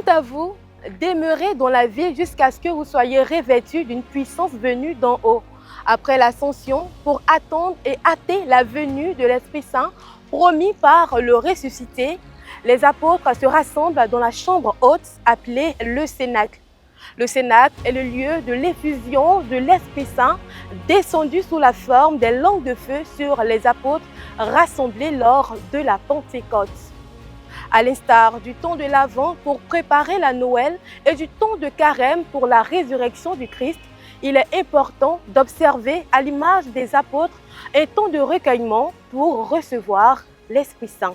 à vous, demeurez dans la ville jusqu'à ce que vous soyez revêtus d'une puissance venue d'en haut, après l'ascension, pour attendre et hâter la venue de l'Esprit Saint, promis par le ressuscité. Les apôtres se rassemblent dans la chambre haute appelée le Cénacle. Le Cénacle est le lieu de l'effusion de l'Esprit Saint, descendu sous la forme des langues de feu sur les apôtres rassemblés lors de la Pentecôte. À l'instar du temps de l'Avent pour préparer la Noël et du temps de Carême pour la résurrection du Christ, il est important d'observer à l'image des apôtres un temps de recueillement pour recevoir l'Esprit Saint.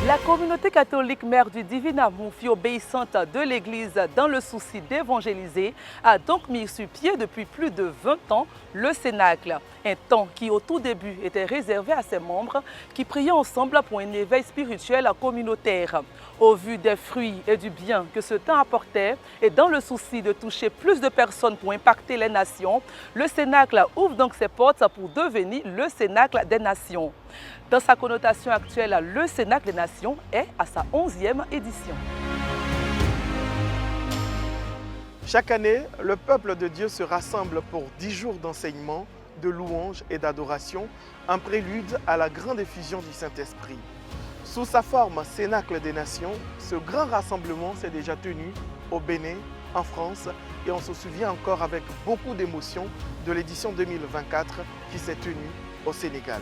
La communauté catholique Mère du Divin Amour, fille obéissante de l'Église dans le souci d'évangéliser, a donc mis sur pied depuis plus de 20 ans le Cénacle. Un temps qui au tout début était réservé à ses membres qui priaient ensemble pour un éveil spirituel communautaire. Au vu des fruits et du bien que ce temps apportait et dans le souci de toucher plus de personnes pour impacter les nations, le Cénacle ouvre donc ses portes pour devenir le Cénacle des Nations. Dans sa connotation actuelle, le Cénacle des Nations est à sa 11e édition. Chaque année, le peuple de Dieu se rassemble pour 10 jours d'enseignement, de louange et d'adoration, en prélude à la grande effusion du Saint-Esprit. Sous sa forme Cénacle des Nations, ce grand rassemblement s'est déjà tenu au Bénin, en France, et on se souvient encore avec beaucoup d'émotion de l'édition 2024 qui s'est tenue au Sénégal.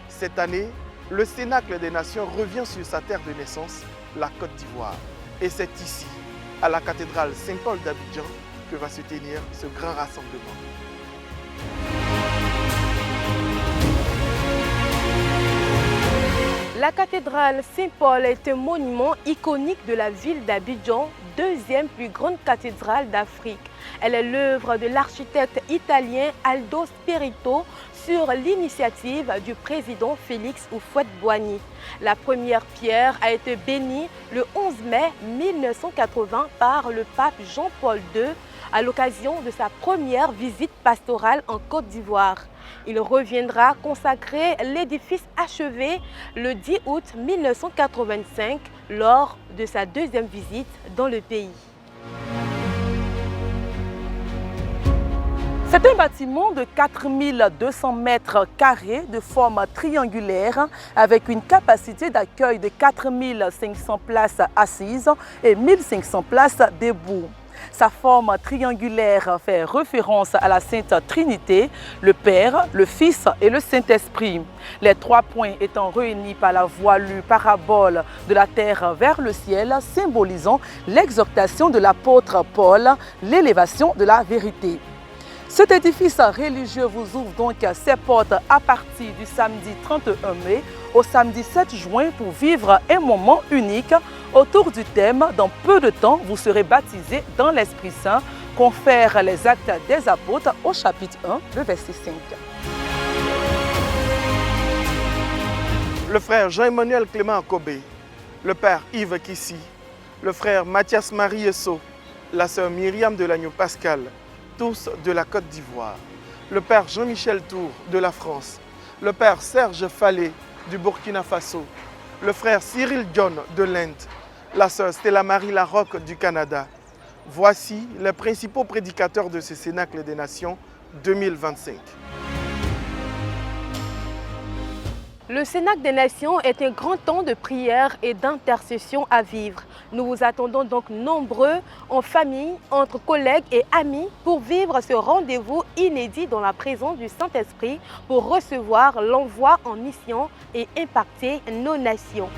Cette année, le Cénacle des Nations revient sur sa terre de naissance, la Côte d'Ivoire. Et c'est ici, à la cathédrale Saint-Paul d'Abidjan, que va se tenir ce grand rassemblement. La cathédrale Saint-Paul est un monument iconique de la ville d'Abidjan, deuxième plus grande cathédrale d'Afrique. Elle est l'œuvre de l'architecte italien Aldo Spirito sur l'initiative du président Félix Houphouët-Boigny. La première pierre a été bénie le 11 mai 1980 par le pape Jean-Paul II à l'occasion de sa première visite pastorale en Côte d'Ivoire. Il reviendra consacrer l'édifice achevé le 10 août 1985 lors de sa deuxième visite dans le pays. C'est un bâtiment de 4200 mètres carrés de forme triangulaire avec une capacité d'accueil de 4500 places assises et 1500 places debout. Sa forme triangulaire fait référence à la Sainte Trinité, le Père, le Fils et le Saint-Esprit. Les trois points étant réunis par la voilure parabole de la terre vers le ciel, symbolisant l'exhortation de l'apôtre Paul, l'élévation de la vérité. Cet édifice religieux vous ouvre donc ses portes à partir du samedi 31 mai au samedi 7 juin pour vivre un moment unique autour du thème « Dans peu de temps, vous serez baptisés dans l'Esprit Saint » confère les Actes des Apôtres au chapitre 1, le verset 5. Le frère Jean-Emmanuel Clément Akobé, le père Yves Kissi, le frère Mathias Marie Esso, la sœur Myriam Delagneau Pascal, tous de la Côte d'Ivoire, le père Jean-Michel Tour de la France, le père Serge Fallet du Burkina Faso, le frère Cyril John de l'Inde, la sœur Stella Marie Larocque du Canada. Voici les principaux prédicateurs de ce Cénacle des Nations 2025. Le Cénacle des Nations est un grand temps de prière et d'intercession à vivre. Nous vous attendons donc nombreux, en famille, entre collègues et amis, pour vivre ce rendez-vous inédit dans la présence du Saint-Esprit, pour recevoir l'envoi en mission et impacter nos nations.